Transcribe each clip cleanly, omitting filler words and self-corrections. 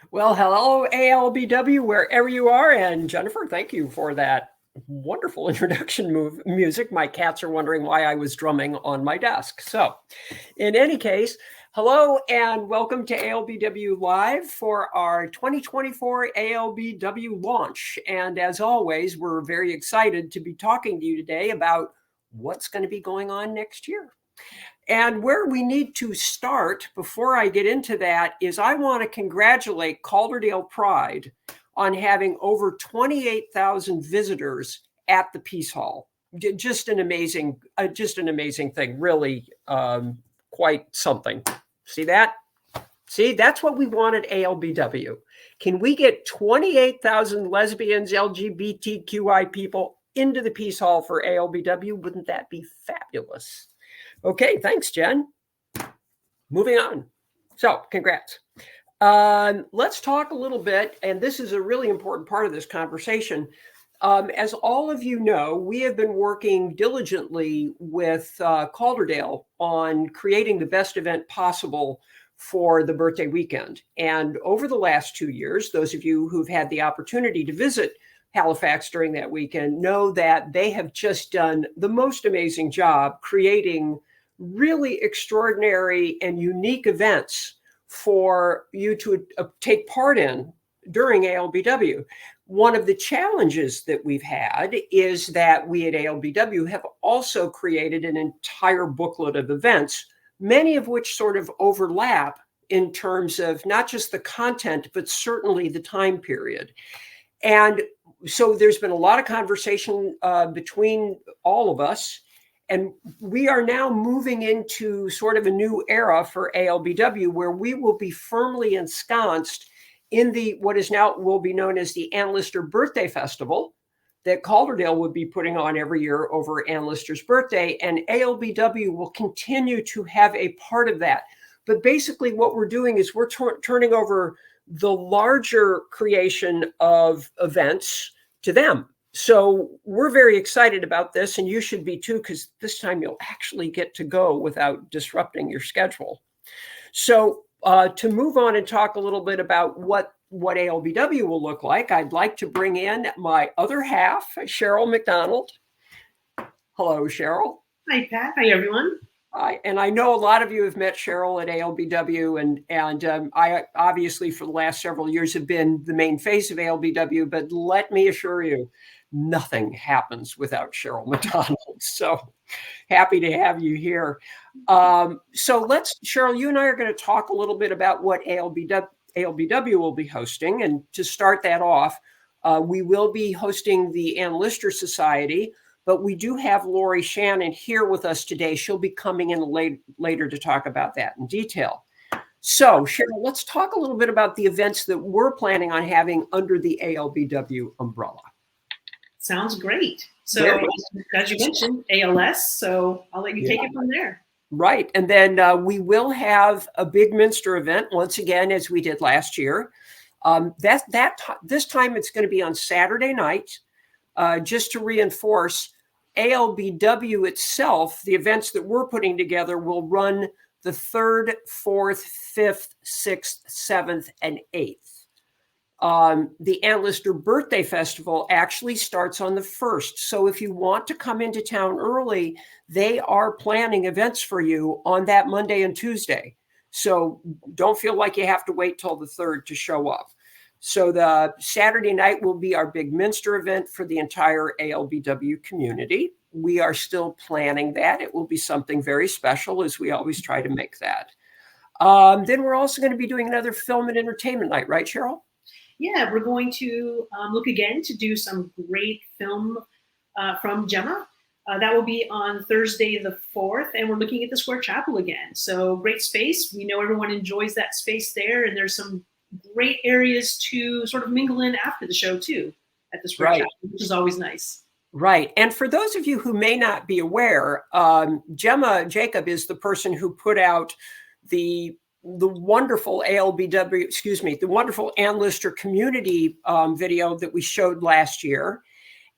Well, hello, ALBW, wherever you are. And Jennifer, thank you for that wonderful introduction music. My cats are wondering why I was drumming on my desk. So, in any case, hello and welcome to ALBW Live for our 2024 ALBW launch. And as always, we're very excited to be talking to you today about what's going to be going on next year. And where we need to start before I get into that is I want to congratulate Calderdale Pride on having over 28,000 visitors at the Peace Hall. Just an amazing thing. Really, quite something. See that? See, that's what we want at ALBW. Can we get 28,000 lesbians, LGBTQI people into the Peace Hall for ALBW? Wouldn't that be fabulous? Okay, thanks, Jen. Moving on. So, congrats. Let's talk a little bit, and this is a really important part of this conversation. As all of you know, we have been working diligently with Calderdale on creating the best event possible for the birthday weekend. And over the last 2 years, those of you who've had the opportunity to visit Halifax during that weekend know that they have just done the most amazing job creating really extraordinary and unique events for you to take part in during ALBW. One of the challenges that we've had is that we at ALBW have also created an entire booklet of events, many of which sort of overlap in terms of not just the content, but certainly the time period. And so there's been a lot of conversation between all of us. And we are now moving into sort of a new era for ALBW where we will be firmly ensconced in the what is now will be known as the Ann Lister Birthday Festival that Calderdale would be putting on every year over Ann Lister's birthday. And ALBW will continue to have a part of that. But basically what we're doing is we're turning over the larger creation of events to them. So we're very excited about this, and you should be too, because this time you'll actually get to go without disrupting your schedule. So to move on and talk a little bit about what ALBW will look like, I'd like to bring in my other half, Cheryl McDonald. Hello, Cheryl. Hi, Pat. Hi, everyone. And I know a lot of you have met Cheryl at ALBW, and I obviously for the last several years have been the main face of ALBW, but let me assure you, nothing happens without Cheryl McDonald. So happy to have you here. So Cheryl, you and I are going to talk a little bit about what ALBW will be hosting. And to start that off, we will be hosting the Ann Lister Society, but we do have Lori Shannon here with us today. She'll be coming in later to talk about that in detail. So, Cheryl, let's talk a little bit about the events that we're planning on having under the ALBW umbrella. Sounds great. So, as you mentioned, ALS, so I'll let you take it from there. Right. And then we will have a big Minster event once again, as we did last year. This time it's going to be on Saturday night. Just to reinforce, ALBW itself, the events that we're putting together will run the 3rd, 4th, 5th, 6th, 7th, and 8th. The Ann Lister Birthday Festival actually starts on the 1st. So if you want to come into town early, they are planning events for you on that Monday and Tuesday. So don't feel like you have to wait till the 3rd to show up. So the Saturday night will be our big Minster event for the entire ALBW community. We are still planning that. It will be something very special, as we always try to make that. Then we're also going to be doing another film and entertainment night, right, Cheryl? Yeah, we're going to look again to do some great film from Gemma. That will be on Thursday the 4th, and we're looking at the Square Chapel again. So great space. We know everyone enjoys that space there, and there's some great areas to sort of mingle in after the show too at the Square Chapel, which is always nice. Right. And for those of you who may not be aware, Gemma Jacob is the person who put out the wonderful the wonderful Ann Lister community video that we showed last year.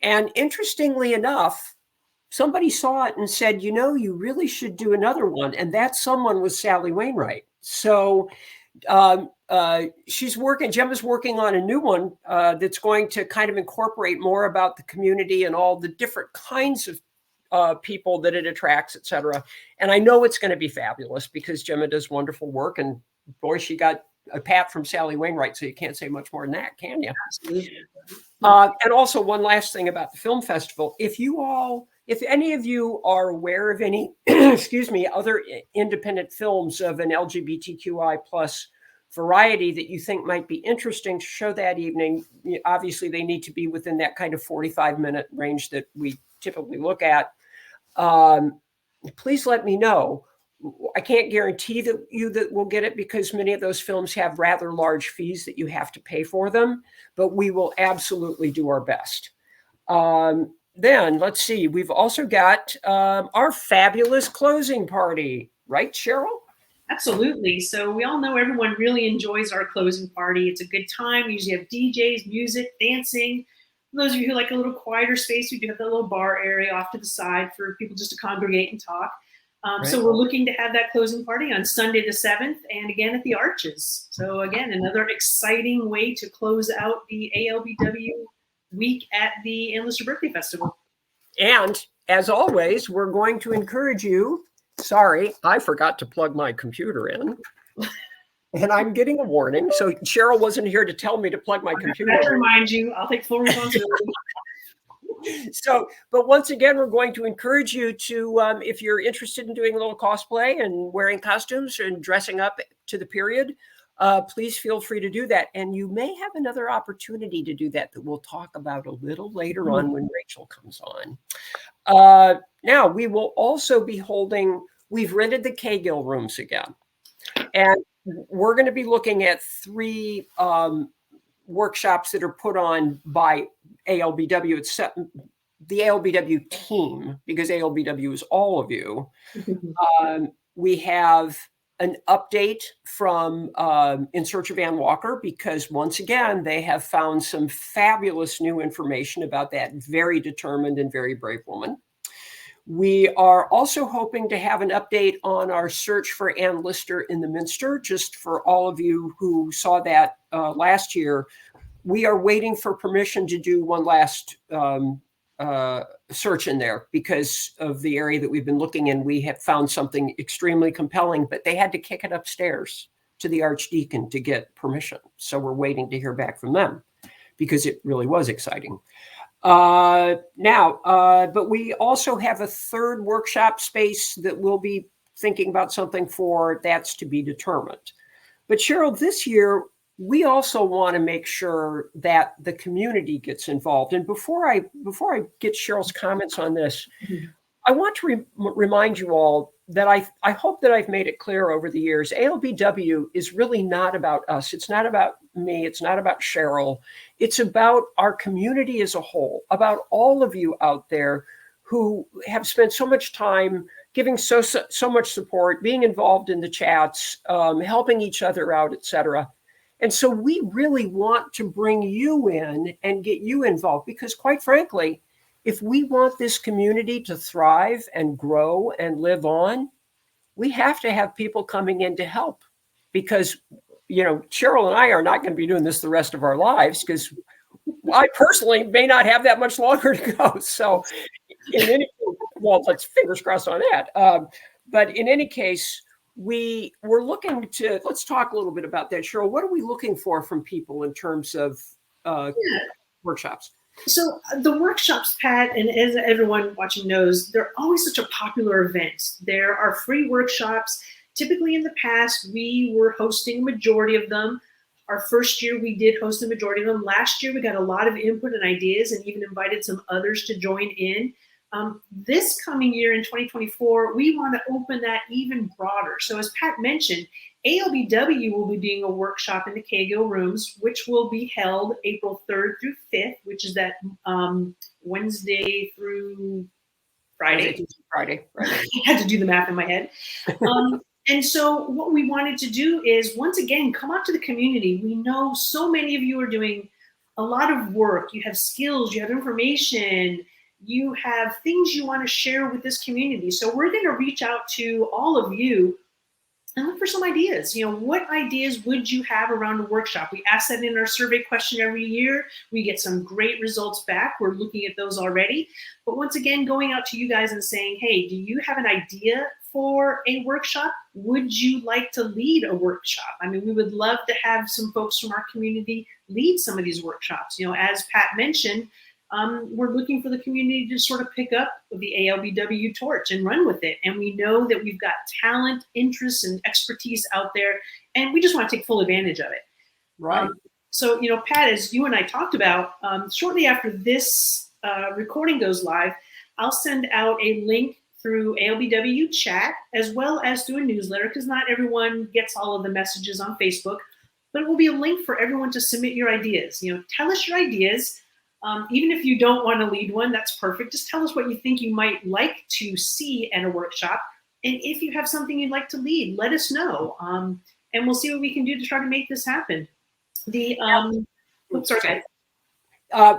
And interestingly enough, somebody saw it and said, you really should do another one. And that someone was Sally Wainwright. So Gemma's working on a new one that's going to kind of incorporate more about the community and all the different kinds of people that it attracts, et cetera. And I know it's going to be fabulous because Gemma does wonderful work. And boy, she got a pat from Sally Wainwright, so you can't say much more than that, can you? Absolutely. And also one last thing about the film festival. If any of you are aware of any, excuse me, other independent films of an LGBTQI plus variety that you think might be interesting to show that evening, obviously they need to be within that kind of 45-minute range that we typically look at. Please let me know. I can't guarantee that we'll get it because many of those films have rather large fees that you have to pay for them, but we will absolutely do our best. Then let's see, we've also got our fabulous closing party, right, Cheryl? Absolutely. So we all know everyone really enjoys our closing party. It's a good time. We usually have DJs, music, dancing. For those of you who like a little quieter space, we do have that little bar area off to the side for people just to congregate and talk. Right. So we're looking to have that closing party on Sunday the 7th and again at the Arches. So again, another exciting way to close out the ALBW week at the Endless Birthday Festival. And as always, we're going to encourage you. Sorry, I forgot to plug my computer in. And I'm getting a warning. So Cheryl wasn't here to tell me to plug my computer in. I remind you, I'll take full responsibility. So, but once again, we're going to encourage you to, if you're interested in doing a little cosplay and wearing costumes and dressing up to the period, please feel free to do that. And you may have another opportunity to do that we'll talk about a little later on when Rachel comes on. Now, we will also be we've rented the K-Gill rooms again. And we're going to be looking at 3 workshops that are put on by ALBW. It's the ALBW team, because ALBW is all of you. We have an update from In Search of Ann Walker, because once again, they have found some fabulous new information about that very determined and very brave woman. We are also hoping to have an update on our search for Ann Lister in the Minster. Just for all of you who saw that last year, we are waiting for permission to do one last search in there because of the area that we've been looking in. We have found something extremely compelling, but they had to kick it upstairs to the Archdeacon to get permission. So we're waiting to hear back from them because it really was exciting. But we also have a 3rd workshop space that we'll be thinking about something for. That's to be determined. But Cheryl, this year, we also want to make sure that the community gets involved. And before I get Cheryl's comments on this, I want to remind you all that I hope that I've made it clear over the years, ALBW is really not about us. It's not about me. It's not about Cheryl. It's about our community as a whole, about all of you out there who have spent so much time giving so much support, being involved in the chats, helping each other out, et cetera. And so we really want to bring you in and get you involved because, quite frankly, if we want this community to thrive and grow and live on, we have to have people coming in to help because, Cheryl and I are not going to be doing this the rest of our lives because I personally may not have that much longer to go. So let's fingers crossed on that. But in any case, we're looking to, let's talk a little bit about that. Cheryl, what are we looking for from people in terms of workshops? So the workshops, Pat, and as everyone watching knows, they're always such a popular event. There are free workshops. Typically in the past, we were hosting a majority of them. Our first year, we did host the majority of them. Last year, we got a lot of input and ideas and even invited some others to join in. This coming year in 2024, we want to open that even broader. So as Pat mentioned, ALBW will be doing a workshop in the K-Gill rooms, which will be held April 3rd through 5th, which is that Wednesday through Friday. Right. I had to do the math in my head. And so what we wanted to do is, once again, come out to the community. We know so many of you are doing a lot of work. You have skills, you have information, you have things you want to share with this community. So we're going to reach out to all of you and look for some ideas. What ideas would you have around a workshop? We ask that in our survey question every year. We get some great results back. We're looking at those already. But once again, going out to you guys and saying, hey, do you have an idea for a workshop? Would you like to lead a workshop? I mean, we would love to have some folks from our community lead some of these workshops. As Pat mentioned, we're looking for the community to sort of pick up the ALBW torch and run with it. And we know that we've got talent, interests, and expertise out there, and we just want to take full advantage of it. Right. So, Pat, as you and I talked about, shortly after this recording goes live, I'll send out a link through ALBW chat, as well as through a newsletter, because not everyone gets all of the messages on Facebook, but it will be a link for everyone to submit your ideas. Tell us your ideas. Even if you don't want to lead one, that's perfect. Just tell us what you think you might like to see at a workshop. And if you have something you'd like to lead, let us know. And we'll see what we can do to try to make this happen. Sorry.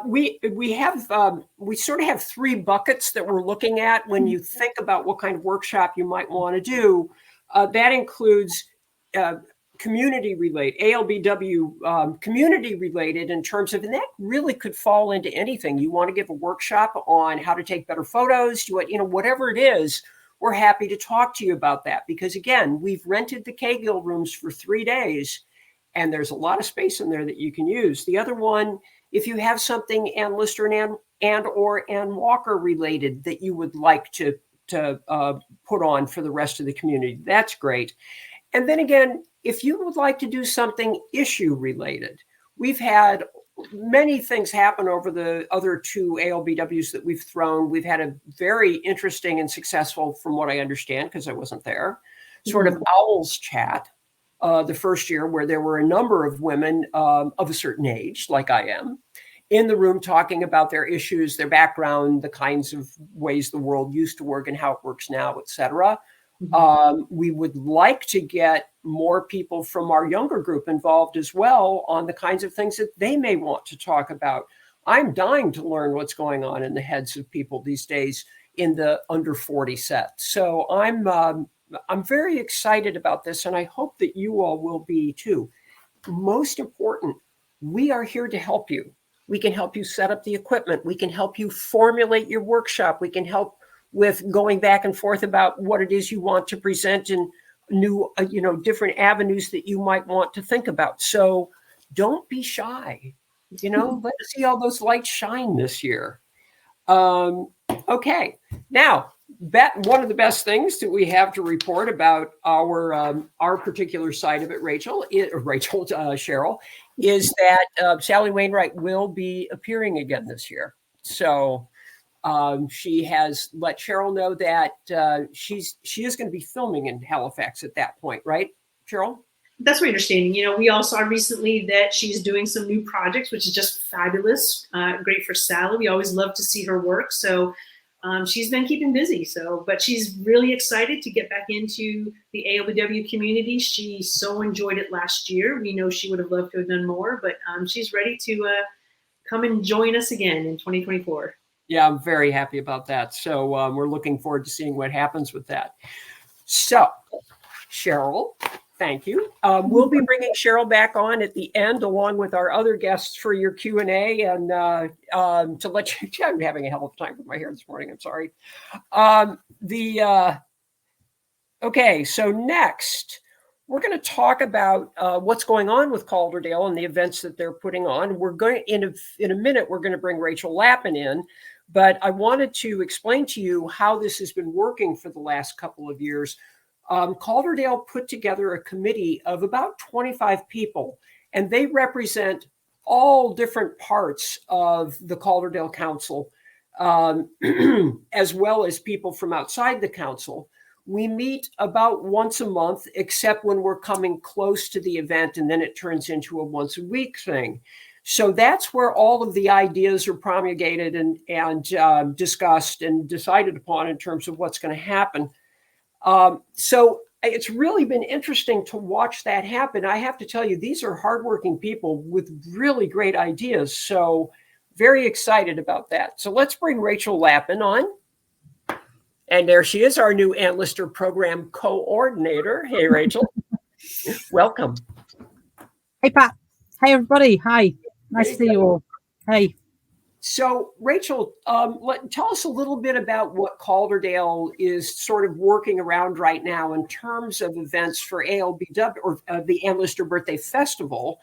We sort of have three buckets that we're looking at when you think about what kind of workshop you might want to do. That includes community related, ALBW community related in terms of, and that really could fall into anything. You want to give a workshop on how to take better photos, whatever it is, we're happy to talk to you about that. Because again, we've rented the K-Gill rooms for 3 days, and there's a lot of space in there that you can use. The other one, if you have something Ann Lister or Ann Walker related that you would like to put on for the rest of the community, that's great. And then again, if you would like to do something issue related, we've had many things happen over the other 2 ALBWs that we've thrown. We've had a very interesting and successful, from what I understand, because I wasn't there, sort of Owls Chat the first year, where there were a number of women of a certain age, like I am, in the room talking about their issues, their background, the kinds of ways the world used to work and how it works now, et cetera. We would like to get more people from our younger group involved as well on the kinds of things that they may want to talk about. I'm dying to learn what's going on in the heads of people these days in the under 40 set. So I'm very excited about this, and I hope that you all will be too. Most important, we are here to help you. We can help you set up the equipment. We can help you formulate your workshop. We can help with going back and forth about what it is you want to present and new, different avenues that you might want to think about. So don't be shy. Let's see all those lights shine this year. Okay. Now, one of the best things that we have to report about our particular side of it, Cheryl, is that Sally Wainwright will be appearing again this year. So she has let Cheryl know that she is going to be filming in Halifax at that point, right, Cheryl? That's my understanding. We all saw recently that she's doing some new projects, which is just fabulous. Great for Sally. We always love to see her work. So she's been keeping busy. But she's really excited to get back into the ALBW community. She so enjoyed it last year. We know she would have loved to have done more, but she's ready to come and join us again in 2024. Yeah, I'm very happy about that. So we're looking forward to seeing what happens with that. So, Cheryl, thank you. We'll be bringing Cheryl back on at the end, along with our other guests, for your Q&A, and to let you. I'm having a hell of a time with my hair this morning. I'm sorry. Okay, so next, we're going to talk about what's going on with Calderdale and the events that they're putting on. We're going in a minute. We're going to bring Rachel Lappin in. But I wanted to explain to you how this has been working for the last couple of years. Calderdale put together a committee of about 25 people, and they represent all different parts of the Calderdale Council, as well as people from outside the council. We meet about once a month, except when we're coming close to the event, and then it turns into a once a week thing. So that's where all of the ideas are promulgated and discussed and decided upon in terms of what's going to happen. So it's really been interesting to watch that happen. I have to tell you, these are hardworking people with really great ideas. So very excited about that. So let's bring Rachel Lappin on. And there she is, our new Antlister program coordinator. Hey, Rachel. Welcome. Hey, Pat. Hey, everybody. Hi. Nice to see you all. Hey. So, Rachel, tell us a little bit about what Calderdale is sort of working around right now in terms of events for ALBW, or the Antlister Birthday Festival.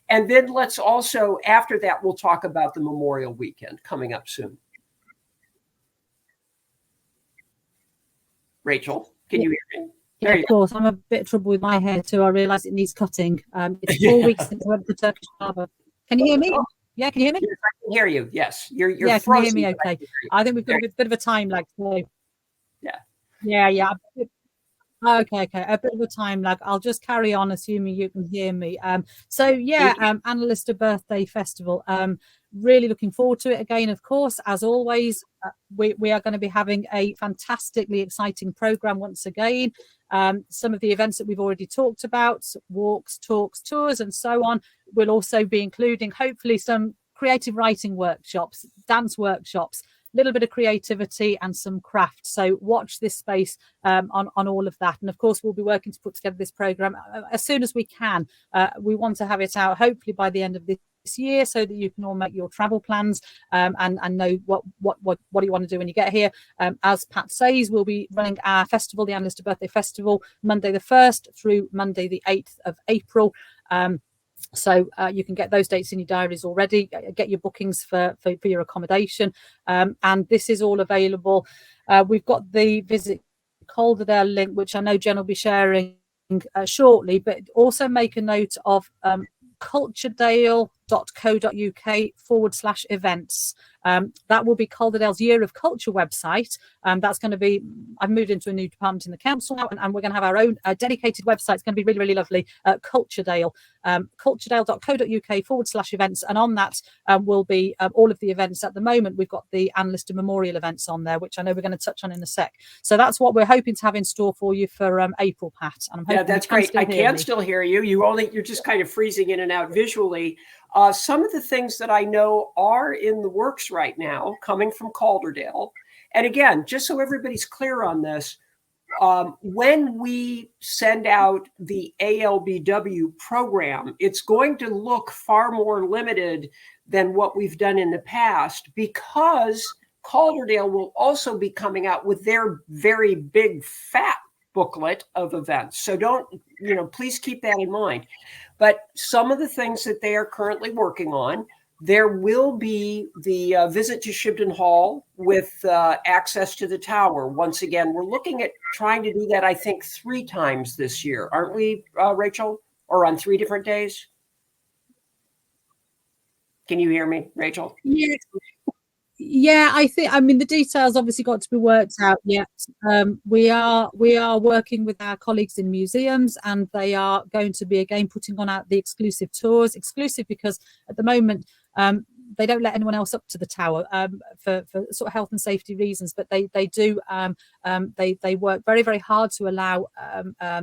And then let's also, after that, we'll talk about the Memorial Weekend coming up soon. Rachel, can you hear me? Yeah, of course. I'm a bit of trouble with my hair too. I realise it needs cutting. It's 4 weeks since I went to the Turkish barber. Can you hear me? Yeah, can you hear me? Yes, I can hear you. Yes, you're yeah, frozen. Can you hear me? Okay. I think we've got a bit of a time lag. So. Yeah. Okay. A bit of a time lag. I'll just carry on, assuming you can hear me. Antlister Birthday Festival. Really looking forward to it again, of course. As always, we are going to be having a fantastically exciting program once again. Some of the events that we've already talked about, walks, talks, tours, and so on. We'll also be including, hopefully, some creative writing workshops, dance workshops, little bit of creativity and some craft. So watch this space on all of that. And of course, we'll be working to put together this program as soon as we can. We want to have it out hopefully by the end of this year, so that you can all make your travel plans and know what you want to do when you get here. As Pat says, we'll be running our festival, the Antlister Birthday Festival, Monday the 1st through Monday the 8th of April. So you can get those dates in your diaries already, get your bookings for your accommodation. And this is all available. We've got the Visit Calderdale link, which I know Jen will be sharing shortly, but also make a note of culturedale.co.uk/events. That will be Calderdale's Year of Culture website. That's going to be, I've moved into a new department in the council now, and we're going to have our own dedicated website. It's going to be really, really lovely. Culturedale, culturedale.co.uk/events. And on that will be all of the events. At the moment, we've got the Antlister Memorial events on there, which I know we're going to touch on in a sec. So that's what we're hoping to have in store for you for April, Pat. And I'm hoping that's great. I can still hear you. You're just kind of freezing in and out visually. Some of the things that I know are in the works right now, coming from Calderdale. And again, just so everybody's clear on this, when we send out the ALBW program, it's going to look far more limited than what we've done in the past, because Calderdale will also be coming out with their very big fat booklet of events. So please keep that in mind. But some of the things that they are currently working on, there will be the visit to Shibden Hall with access to the tower. Once again, we're looking at trying to do that, I think, 3 times this year. Aren't we, Rachel? Or on 3 different days? Can you hear me, Rachel? Yeah, I mean, the details obviously got to be worked out yet. We are working with our colleagues in museums, and they are going to be again putting on out the exclusive tours. Exclusive because at the moment they don't let anyone else up to the tower for sort of health and safety reasons, but they do they work very, very hard to allow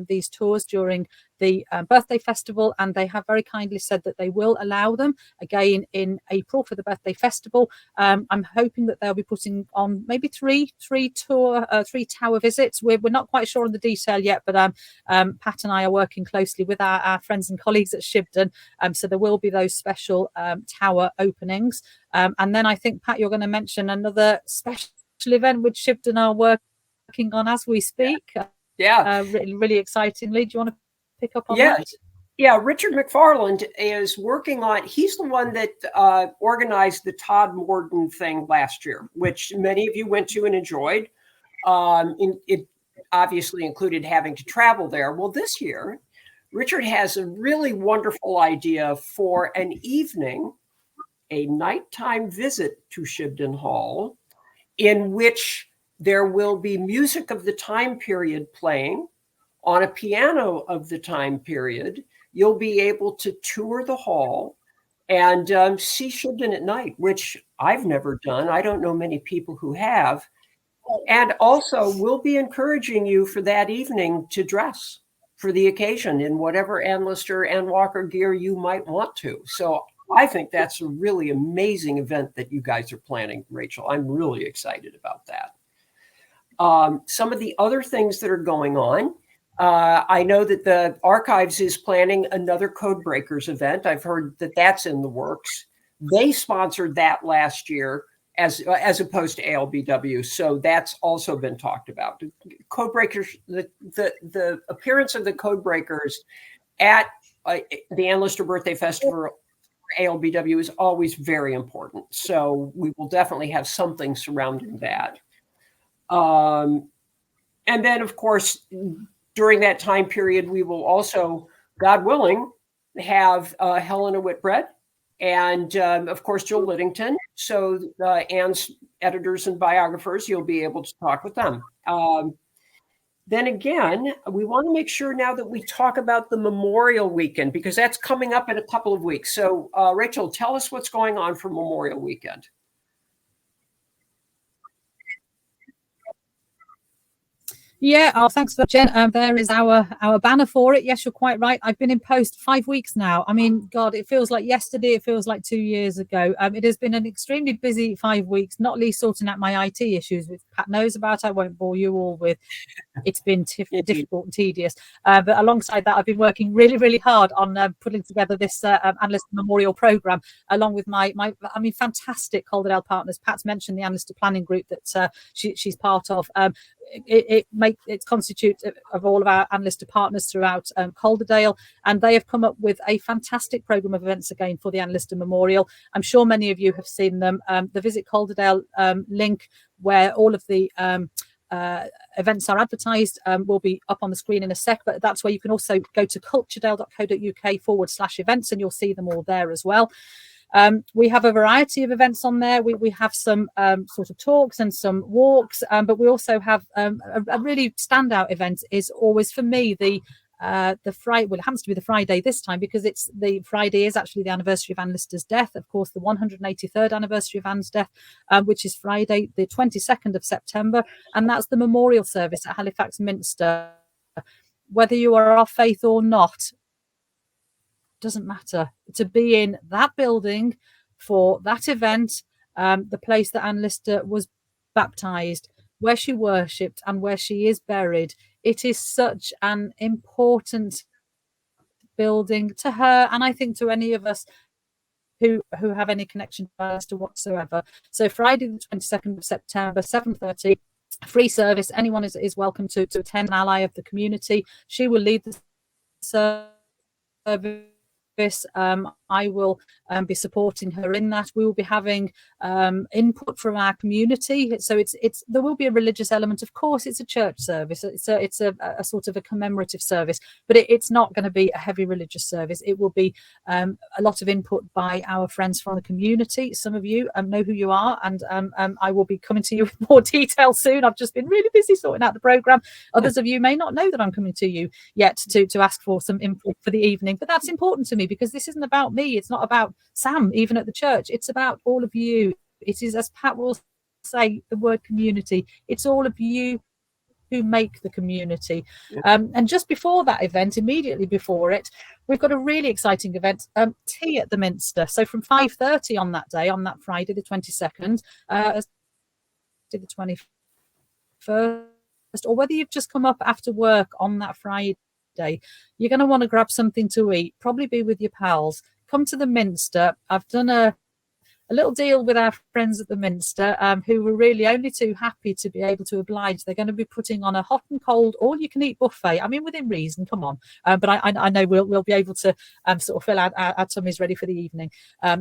these tours during the birthday festival, and they have very kindly said that they will allow them again in April for the birthday festival. I'm hoping that they'll be putting on maybe three tower visits. We're not quite sure on the detail yet, but Pat and I are working closely with our friends and colleagues at Shibden, so there will be those special tower openings. And then I think, Pat, you're going to mention another special event which Shibden are working on as we speak. Really, really excitingly. Do you want to pick up on that? Yeah, Richard McFarland is working on, he's the one that organized the Todd Morden thing last year, which many of you went to and enjoyed. It obviously included having to travel there. Well, this year, Richard has a really wonderful idea for an evening, a nighttime visit to Shibden Hall, in which there will be music of the time period playing on a piano of the time period. You'll be able to tour the hall and see Shibden at night, which I've never done. I don't know many people who have. And also, we'll be encouraging you for that evening to dress for the occasion in whatever Antlister and Walker gear you might want to. So I think that's a really amazing event that you guys are planning, Rachel. I'm really excited about that. Some of the other things that are going on, I know that the Archives is planning another Codebreakers event. I've heard that that's in the works. They sponsored that last year as opposed to ALBW, so that's also been talked about. Codebreakers, the appearance of the Codebreakers at the Ann Lister Birthday Festival, ALBW, is always very important. So we will definitely have something surrounding that. And then, of course, during that time period, we will also, God willing, have Helena Whitbread and, of course, Jill Liddington. So Anne's editors and biographers, you'll be able to talk with them. Then again, we want to make sure now that we talk about the Memorial Weekend, because that's coming up in a couple of weeks. So, Rachel, tell us what's going on for Memorial Weekend. Yeah, oh, thanks for that, Jen. There is our banner for it. Yes, you're quite right. I've been in post 5 weeks now. I mean, God, it feels like yesterday. It feels like 2 years ago. It has been an extremely busy 5 weeks, not least sorting out my IT issues, which Pat knows about. I won't bore you all with. It's been difficult and tedious. But alongside that, I've been working really, really hard on putting together this Ann Lister Memorial Programme, along with my fantastic Calderdale partners. Pat's mentioned the Ann Lister Planning Group that she's part of. It's constitutes of all of our Ann Lister partners throughout Calderdale, and they have come up with a fantastic programme of events again for the Ann Lister Memorial. I'm sure many of you have seen them. The Visit Calderdale link, where all of the events are advertised, will be up on the screen in a sec, but that's where you can also go to culturedale.co.uk/events, and you'll see them all there as well. We have a variety of events on there. We have some sort of talks and some walks, but we also have a really standout event is always, for me, the Friday. Well, it happens to be the Friday this time because it's the Friday is actually the anniversary of Ann Lister's death. Of course, the 183rd anniversary of Anne's death, which is Friday, the 22nd of September, and that's the memorial service at Halifax Minster. Whether you are of faith or not, doesn't matter. To be in that building for that event, the place that Ann Lister was baptized, where she worshipped, and where she is buried, it is such an important building to her, and I think to any of us who have any connection to Ann Lister whatsoever. So Friday the 22nd of September, 7:30, free service. Anyone is welcome to attend, an ally of the community. She will lead the service. I will be supporting her in that. We will be having input from our community. So there will be a religious element. Of course, it's a church service. It's a sort of a commemorative service, but it's not going to be a heavy religious service. It will be a lot of input by our friends from the community. Some of you know who you are, and I will be coming to you with more detail soon. I've just been really busy sorting out the programme. Others of you may not know that I'm coming to you yet to ask for some input for the evening, but that's important to me because this isn't about me. It's not about Sam, even at the church. It's about all of you. It is, as Pat will say, the word community. It's all of you who make the community. And just before that event, immediately before it, we've got a really exciting event, tea at the Minster. So from 5:30 on that day, on that Friday, the 22nd, to the 21st, or whether you've just come up after work on that Friday, you're going to want to grab something to eat, probably be with your pals. Come to the Minster. I've done a little deal with our friends at the Minster, who were really only too happy to be able to oblige. They're going to be putting on a hot and cold all-you-can-eat buffet. I mean, within reason, come on. But I know we'll be able to sort of fill out our tummies ready for the evening.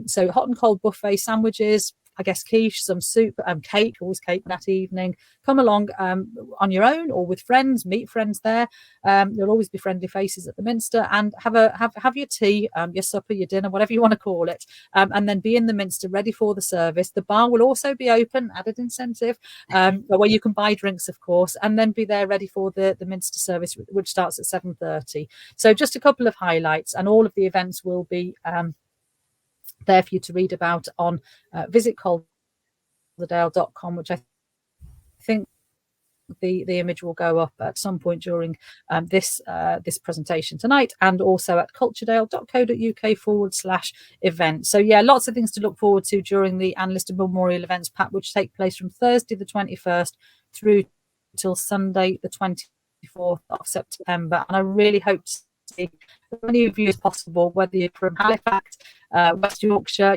So hot and cold buffet, sandwiches, I guess quiche, some soup, cake, always cake that evening. Come along on your own or with friends, meet friends there. There'll always be friendly faces at the Minster, and have your tea, your supper, your dinner, whatever you want to call it, and then be in the Minster ready for the service. The bar will also be open, added incentive, where you can buy drinks, of course, and then be there ready for the Minster service, which starts at 7:30. So just a couple of highlights, and all of the events will be there for you to read about on visitcalderdale.com, which I think the image will go up at some point during this presentation tonight, and also at culturedale.co.uk/event. So yeah, lots of things to look forward to during the Ann Lister Memorial events, Pat, which take place from Thursday the 21st through until Sunday, the 24th of September. And I really hope to see as many of you as possible, whether you're from Halifax, West Yorkshire,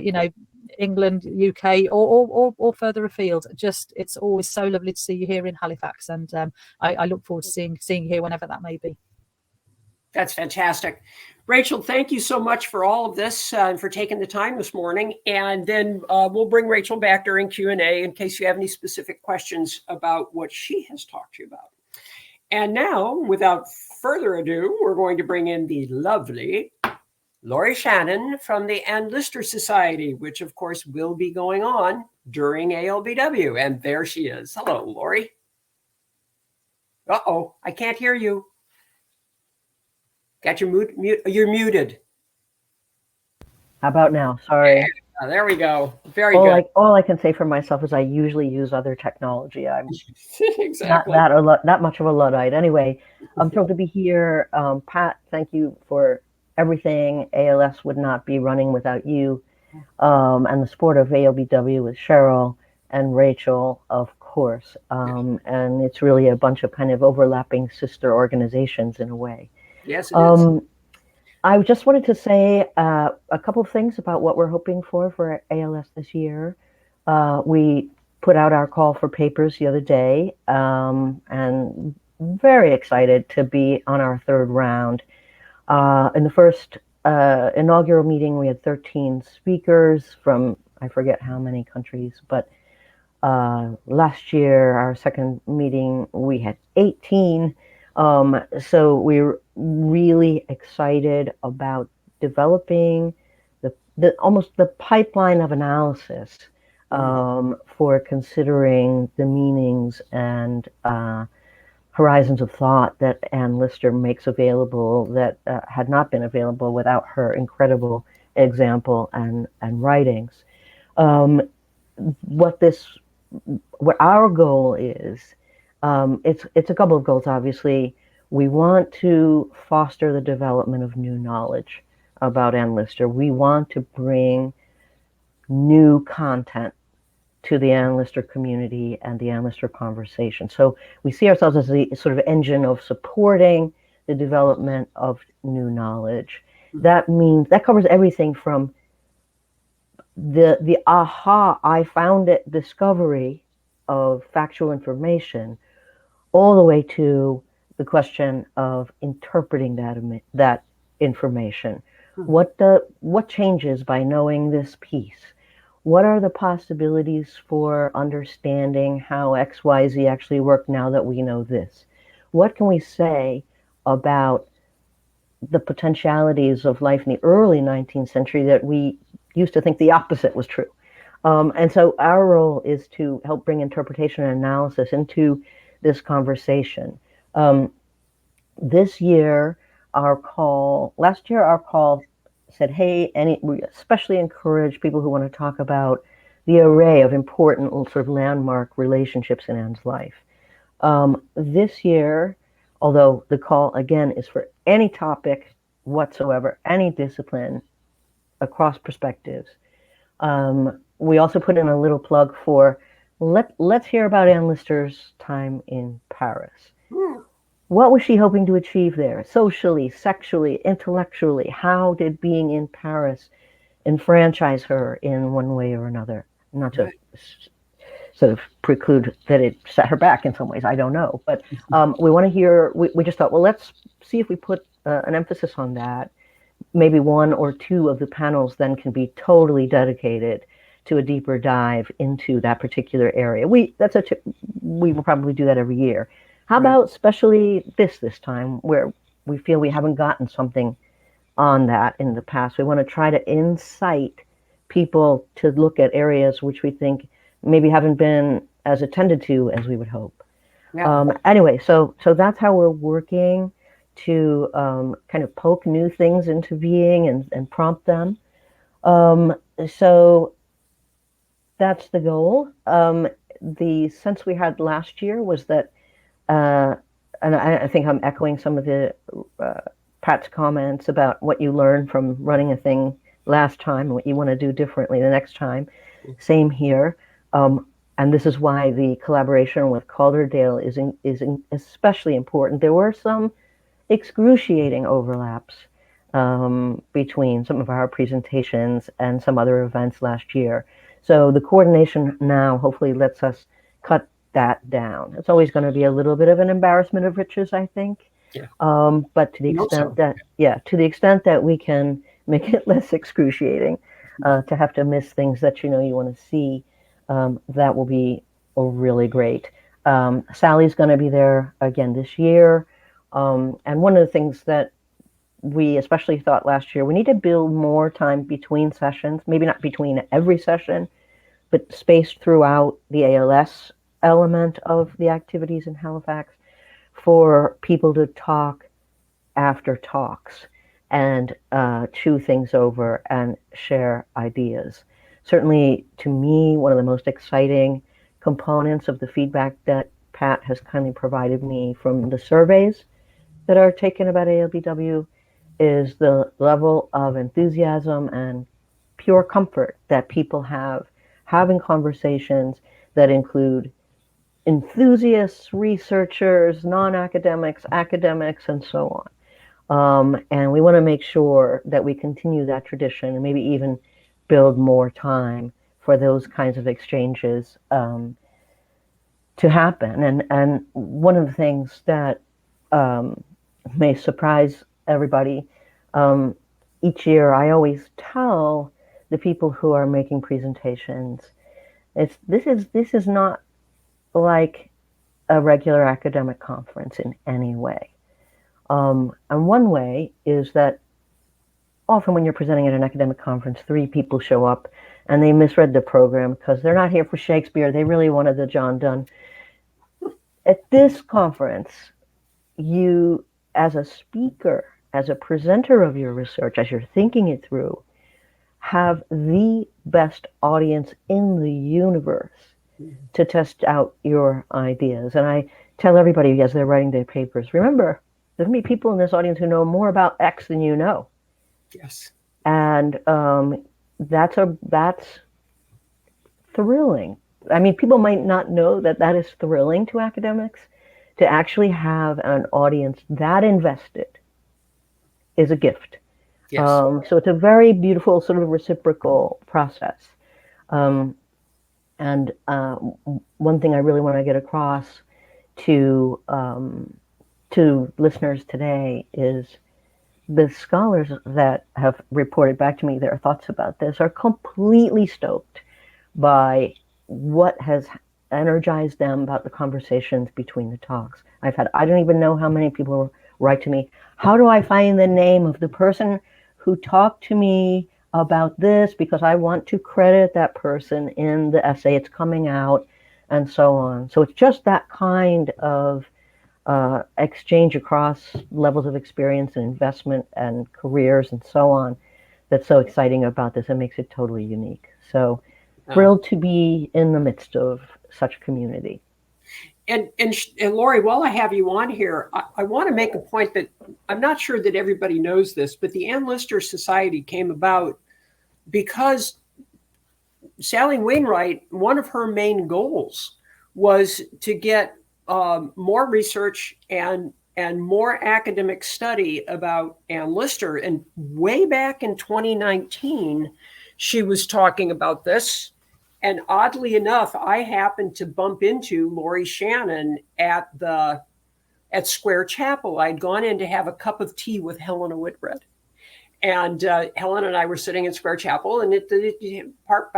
England, UK, or further afield. Just, it's always so lovely to see you here in Halifax, and I look forward to seeing you here whenever that may be. That's fantastic. Rachel, thank you so much for all of this and for taking the time this morning. And then we'll bring Rachel back during Q&A in case you have any specific questions about what she has talked to you about. And now, without further ado, we're going to bring in the lovely Lori Shannon from the Ann Lister Society, which of course will be going on during ALBW. And there she is. Hello, Lori. Uh-oh, I can't hear you. Got your mute. You're muted. How about now? Sorry. Yeah, there we go. Very good. All I can say for myself is I usually use other technology. I'm exactly. not much of a Luddite. Anyway, I'm thrilled to be here. Pat, thank you for everything. ALS would not be running without you. And the support of ALBW with Cheryl and Rachel, of course. And it's really a bunch of kind of overlapping sister organizations in a way. Yes, it is. I just wanted to say a couple of things about what we're hoping for ALS this year. We put out our call for papers the other day, and very excited to be on our third round. In the first inaugural meeting, we had 13 speakers from I forget how many countries, but last year, our second meeting, we had 18. So we're really excited about developing the almost the pipeline of analysis for considering the meanings and horizons of thought that Ann Lister makes available that had not been available without her incredible example and writings. What our goal is, it's a couple of goals, obviously. We want to foster the development of new knowledge about Ann Lister. We want to bring new content to the Ann Lister community and the Ann Lister conversation. So we see ourselves as the sort of engine of supporting the development of new knowledge. That means, that covers everything from the aha, I found it discovery of factual information, all the way to the question of interpreting that information. What changes by knowing this piece? What are the possibilities for understanding how XYZ actually work now that we know this? What can we say about the potentialities of life in the early 19th century that we used to think the opposite was true? And so our role is to help bring interpretation and analysis into this conversation. Last year our call said, hey, we especially encourage people who want to talk about the array of important sort of landmark relationships in Ann's life. This year, although the call again is for any topic whatsoever, any discipline across perspectives, we also put in a little plug for let's hear about Ann Lister's time in Paris. What was she hoping to achieve there? Socially, sexually, intellectually? How did being in Paris enfranchise her in one way or another? Not to sort of preclude that it set her back in some ways, I don't know. But we want to hear, we just thought, well, let's see if we put an emphasis on that. Maybe one or two of the panels then can be totally dedicated to a deeper dive into that particular area. We will probably do that every year. How about especially this time, where we feel we haven't gotten something on that in the past? We want to try to incite people to look at areas which we think maybe haven't been as attended to as we would hope. Anyway, so that's how we're working to kind of poke new things into being and prompt them. So that's the goal. The sense we had last year was that, and I think I'm echoing some of the Pat's comments about what you learned from running a thing last time and what you want to do differently the next time. Same here. And this is why the collaboration with Calderdale is especially important. There were some excruciating overlaps between some of our presentations and some other events last year. So the coordination now hopefully lets us cut that down. It's always going to be a little bit of an embarrassment of riches, I think. Yeah. But to the extent to the extent that we can make it less excruciating, to have to miss things that you want to see, that will be really great. Sally's going to be there again this year. And one of the things that we especially thought last year, we need to build more time between sessions, maybe not between every session, but spaced throughout the ALS element of the activities in Halifax for people to talk after talks and chew things over and share ideas. Certainly, to me, one of the most exciting components of the feedback that Pat has kindly provided me from the surveys that are taken about ALBW is the level of enthusiasm and pure comfort that people have having conversations that include enthusiasts, researchers, non-academics, academics, and so on. And we want to make sure that we continue that tradition and maybe even build more time for those kinds of exchanges to happen. And one of the things that may surprise everybody, each year I always tell the people who are making presentations, this is not like a regular academic conference in any way. And one way is that often when you're presenting at an academic conference, 3 people show up and they misread the program because they're not here for Shakespeare. They really wanted the John Donne. At this conference, you, as a speaker, as a presenter of your research, as you're thinking it through, have the best audience in the universe to test out your ideas. And I tell everybody as they're writing their papers, remember, there's going to be people in this audience who know more about X than you know. Yes. And that's thrilling. I mean, people might not know that that is thrilling to academics. To actually have an audience that invested is a gift. Yes. So it's a very beautiful sort of reciprocal process. And one thing I really want to get across to listeners today is the scholars that have reported back to me their thoughts about this are completely stoked by what has energized them about the conversations between the talks. I don't even know how many people write to me, how do I find the name of the person who talked to me about this, because I want to credit that person in the essay, it's coming out, and so on. So it's just that kind of exchange across levels of experience and investment and careers and so on that's so exciting about this and makes it totally unique. So thrilled to be in the midst of such community. And Lori, while I have you on here, I want to make a point that I'm not sure that everybody knows this, but the Ann Lister Society came about because Sally Wainwright, one of her main goals was to get more research and more academic study about Ann Lister. And way back in 2019, she was talking about this. And oddly enough, I happened to bump into Lori Shannon at Square Chapel. I'd gone in to have a cup of tea with Helena Whitbread. And Helen and I were sitting in Square Chapel, and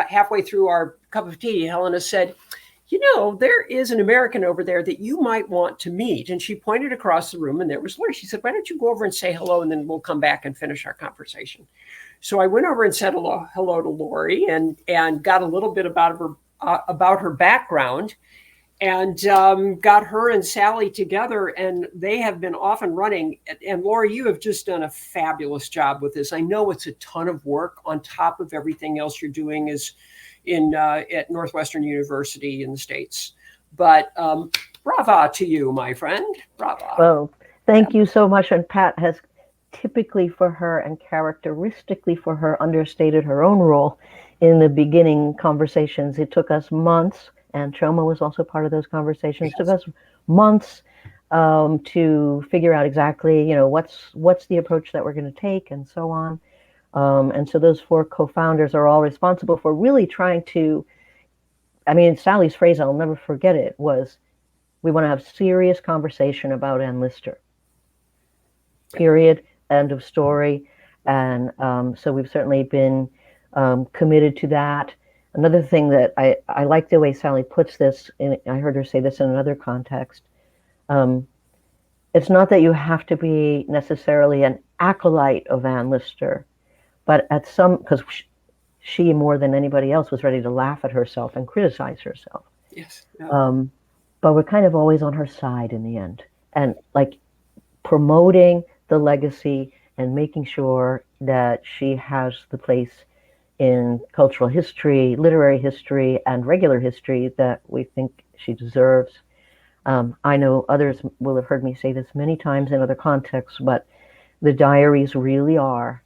halfway through our cup of tea, Helena said, there is an American over there that you might want to meet. And she pointed across the room, and there was Lori. She said, why don't you go over and say hello, and then we'll come back and finish our conversation. So I went over and said hello to Lori and got a little bit about her background, and got her and Sally together, and they have been off and running. And Lori, you have just done a fabulous job with this. I know it's a ton of work on top of everything else you're doing at Northwestern University in the States. But brava to you, my friend. Brava. Well, thank you so much. And Pat has typically for her and characteristically for her understated her own role in the beginning conversations. It took us months, and Choma was also part of those conversations. Yes. It took us months to figure out exactly, what's the approach that we're going to take, and so on. And so those 4 co-founders are all responsible for really trying to, Sally's phrase, I'll never forget it, was, we want to have serious conversation about Ann Lister. Period. End of story. And so we've certainly been committed to that. Another thing that I like the way Sally puts this, I heard her say this in another context. It's not that you have to be necessarily an acolyte of Ann Lister, but because she more than anybody else was ready to laugh at herself and criticize herself. Yes. But we're kind of always on her side in the end, and like promoting the legacy and making sure that she has the place in cultural history, literary history, and regular history that we think she deserves. I know others will have heard me say this many times in other contexts, but the diaries really are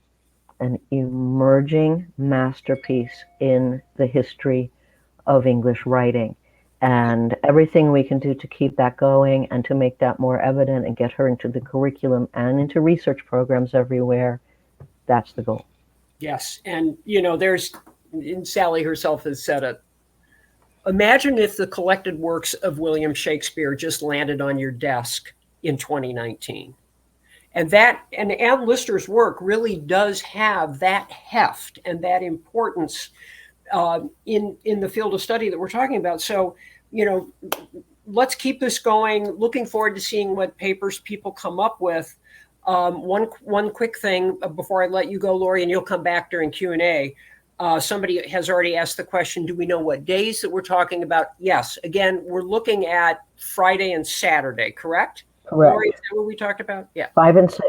an emerging masterpiece in the history of English writing. And everything we can do to keep that going and to make that more evident and get her into the curriculum and into research programs everywhere, that's the goal. Yes. And, and Sally herself has said it. Imagine if the collected works of William Shakespeare just landed on your desk in 2019. And Ann Lister's work really does have that heft and that importance in the field of study that we're talking about. So, let's keep this going. Looking forward to seeing what papers people come up with. One quick thing before I let you go, Lori, and you'll come back during Q&A. Somebody has already asked the question, do we know what days that we're talking about? Yes. Again, we're looking at Friday and Saturday, correct? Correct. Lori, is that what we talked about? Yeah. 5 and 6.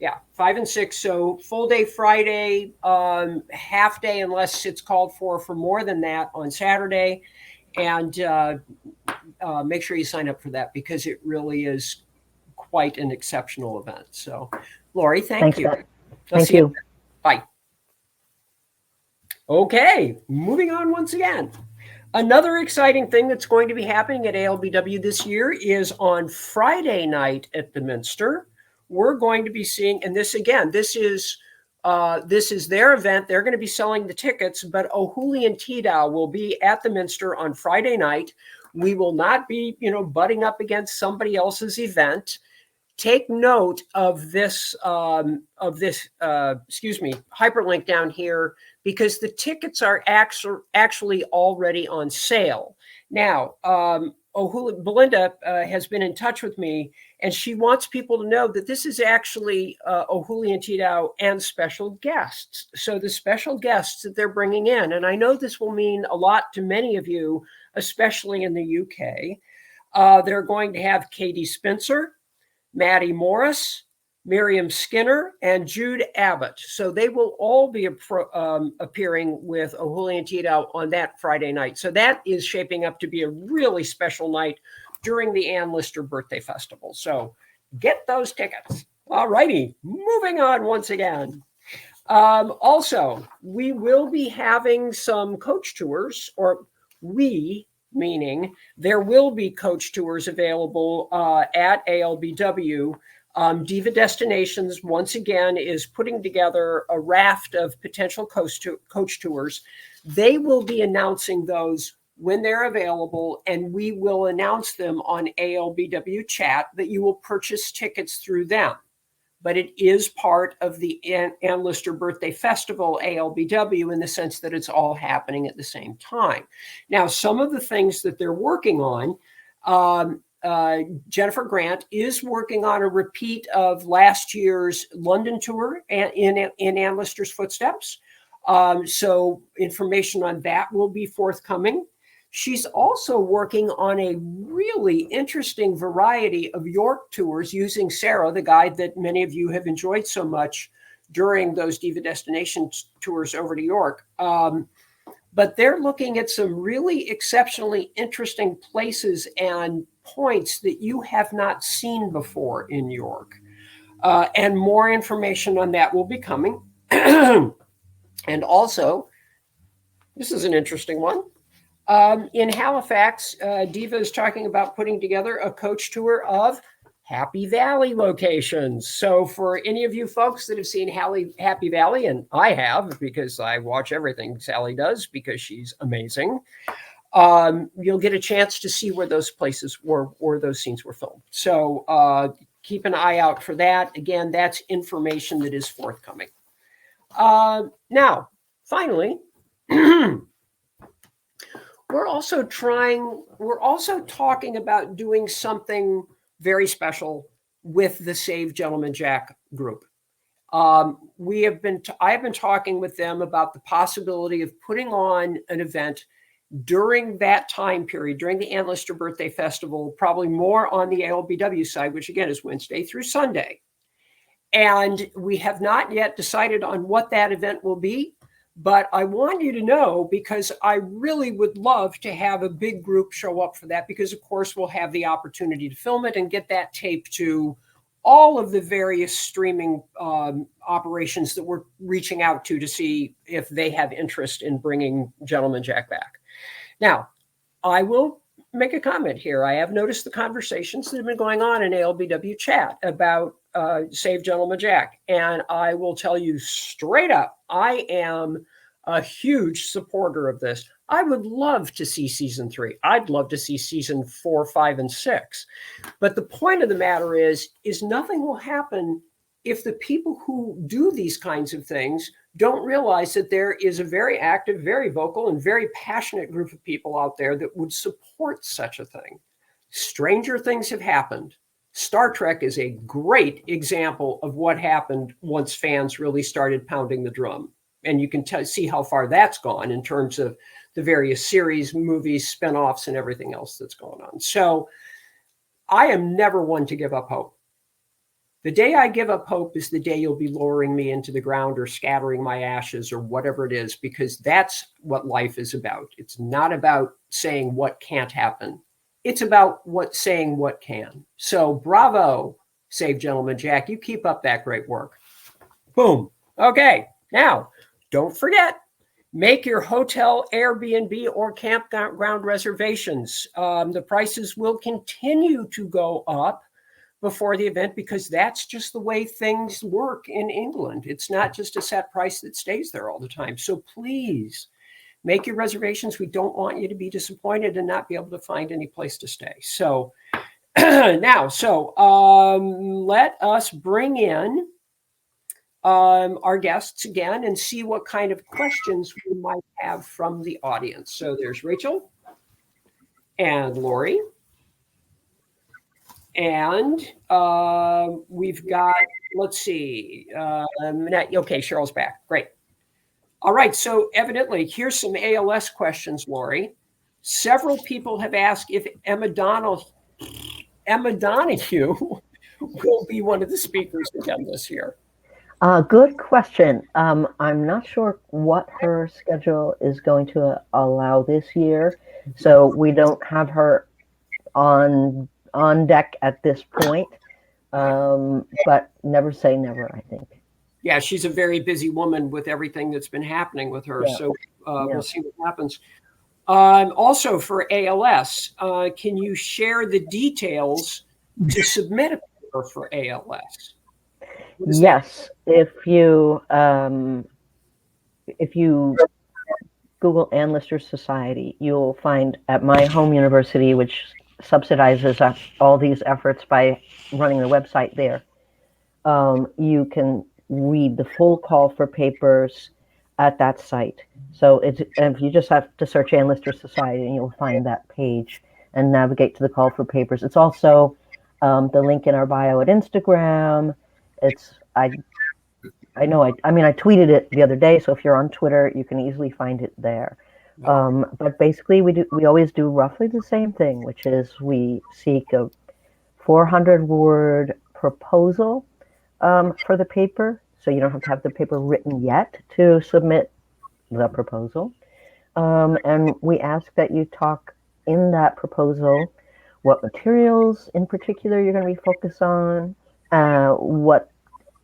Yeah, 5 and 6. So full day Friday, half day unless it's called for more than that on Saturday. And make sure you sign up for that because it really is quite an exceptional event. So, Lori, thank you. Thank you. Bye. Okay, moving on once again. Another exciting thing that's going to be happening at ALBW this year is on Friday night at the Minster. We're going to be seeing, and this is their event. They're going to be selling the tickets, but O'Hooley and Tiedow will be at the Minster on Friday night. We will not be, butting up against somebody else's event. Take note of this hyperlink down here because the tickets are actually already on sale. Now, Belinda has been in touch with me, and she wants people to know that this is actually O'Hooley and Tiedow and special guests. So the special guests that they're bringing in, and I know this will mean a lot to many of you, especially in the UK. They're going to have Katie Spencer, Maddie Morris, Miriam Skinner, and Jude Abbott. So they will all be appearing with O'Hooley and Tiedow on that Friday night. So that is shaping up to be a really special night during the Ann Lister Birthday Festival. So get those tickets. All righty, moving on once again. Also, we will be having some coach tours, or meaning there will be coach tours available at ALBW. Diva Destinations, once again, is putting together a raft of potential coach tours. They will be announcing those when they're available, and we will announce them on ALBW chat that you will purchase tickets through them. But it is part of the Ann Lister Birthday Festival, ALBW, in the sense that it's all happening at the same time. Now, some of the things that they're working on, Jennifer Grant is working on a repeat of last year's London tour in Ann Lister's footsteps. So information on that will be forthcoming. She's also working on a really interesting variety of York tours using Sarah, the guide that many of you have enjoyed so much during those Diva Destination tours over to York. But they're looking at some really exceptionally interesting places and points that you have not seen before in York. And more information on that will be coming. And also, this is an interesting one. In Halifax, Diva is talking about putting together a coach tour of Happy Valley locations. So for any of you folks that have seen Happy Valley, and I have because I watch everything Sally does because she's amazing, you'll get a chance to see where those places were or those scenes were filmed. So keep an eye out for that. Again, that's information that is forthcoming. Now, finally, we're also talking about doing something very special with the Save Gentleman Jack group. I have been talking with them about the possibility of putting on an event during that time period, during the Ann Lister Birthday Festival, probably more on the ALBW side, which again is Wednesday through Sunday. And we have not yet decided on what that event will be. But I want you to know, because I really would love to have a big group show up for that, because of course we'll have the opportunity to film it and get that tape to all of the various streaming operations that we're reaching out to see if they have interest in bringing Gentleman Jack back. Now, I will make a comment here. I have noticed the conversations that have been going on in ALBW chat about Save Gentleman Jack. And I will tell you straight up, I am a huge supporter of this. I would love to see season 3. I'd love to see season 4, 5, and 6. But the point of the matter is nothing will happen if the people who do these kinds of things don't realize that there is a very active, very vocal, and very passionate group of people out there that would support such a thing. Stranger things have happened. Star Trek is a great example of what happened once fans really started pounding the drum. And you can see how far that's gone in terms of the various series, movies, spinoffs, and everything else that's going on. So I am never one to give up hope. The day I give up hope is the day you'll be lowering me into the ground or scattering my ashes or whatever it is, because that's what life is about. It's not about saying what can't happen. It's about saying what can. So bravo, Save Gentleman Jack. You keep up that great work. Boom. Okay. Now, don't forget, make your hotel, Airbnb, or campground reservations. The prices will continue to go up before the event because that's just the way things work in England. It's not just a set price that stays there all the time. So please make your reservations. We don't want you to be disappointed and not be able to find any place to stay. So now, let us bring in our guests again and see what kind of questions we might have from the audience. So there's Rachel and Lori. And we've got, let's see, okay, Cheryl's back. Great. All right, so evidently, here's some ALS questions, Lori. Several people have asked if Emma Donahue will be one of the speakers again this year. Good question. I'm not sure what her schedule is going to allow this year, so we don't have her on deck at this point. But never say never, I think. Yeah, she's a very busy woman with everything that's been happening with her. Yeah. So we'll see what happens. Also for ALS, can you share the details to submit a paper for ALS? Yes, if you Google Ann Lister Society, you'll find at my home university, which subsidizes all these efforts by running the website there, you can read the full call for papers at that site. So if you just have to search Ann Lister Society and you'll find that page and navigate to the call for papers. It's also the link in our bio at Instagram. I tweeted it the other day, so if you're on Twitter, you can easily find it there. But basically, we always do roughly the same thing, which is we seek a 400-word proposal for the paper, so you don't have to have the paper written yet to submit the proposal. And we ask that you talk in that proposal what materials in particular you're going to be focused on,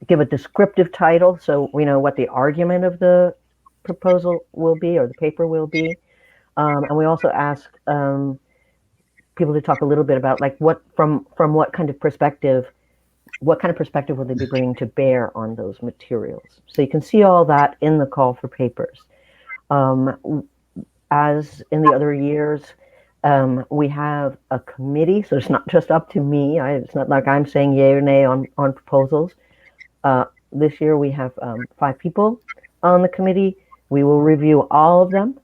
give a descriptive title so we know what the argument of the proposal will be or the paper will be, And we also ask people to talk a little bit about like from what kind of perspective would they be bringing to bear on those materials. So you can see all that in the call for papers. As in the other years, we have a committee, so it's not just up to me. It's not like I'm saying yay or nay on proposals. This year we have 5 people on the committee. We will review all of them.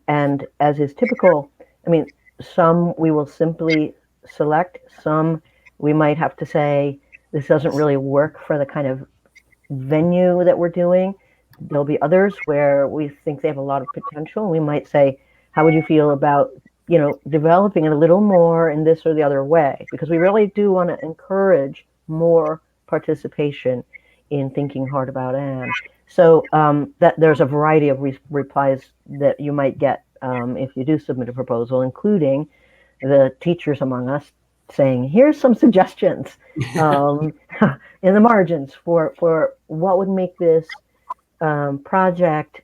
And as is typical, I mean, some we will simply select, some we might have to say, this doesn't really work for the kind of venue that we're doing. There'll be others where we think they have a lot of potential. We might say, how would you feel about, developing it a little more in this or the other way? Because we really do want to encourage more participation in thinking hard about Anne. So that there's a variety of replies that you might get if you do submit a proposal, including the teachers among us saying, here's some suggestions in the margins for what would make this project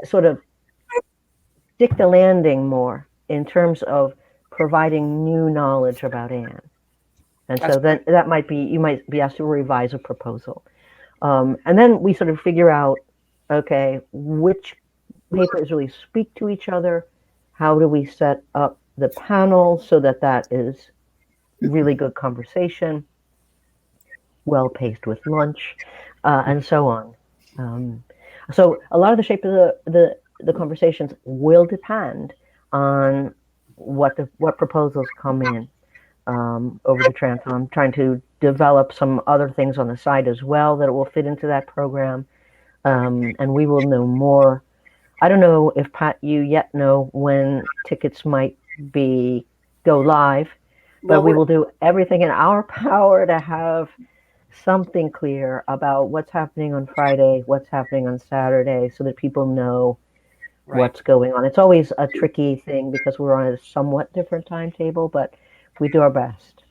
sort of stick the landing more in terms of providing new knowledge about Anne. And so then that might be, you might be asked to revise a proposal. And then we sort of figure out, okay, which papers really speak to each other? How do we set up the panel so that that is really good conversation, well paced with lunch, and so on. So a lot of the shape of the conversations will depend on what proposals come in over the transom. I'm trying to develop some other things on the side as well that will fit into that program, and we will know more. I don't know if, Pat, you yet know when tickets might go live, but we will do everything in our power to have something clear about what's happening on Friday, what's happening on Saturday, so that people know what's going on. It's always a tricky thing because we're on a somewhat different timetable, but we do our best.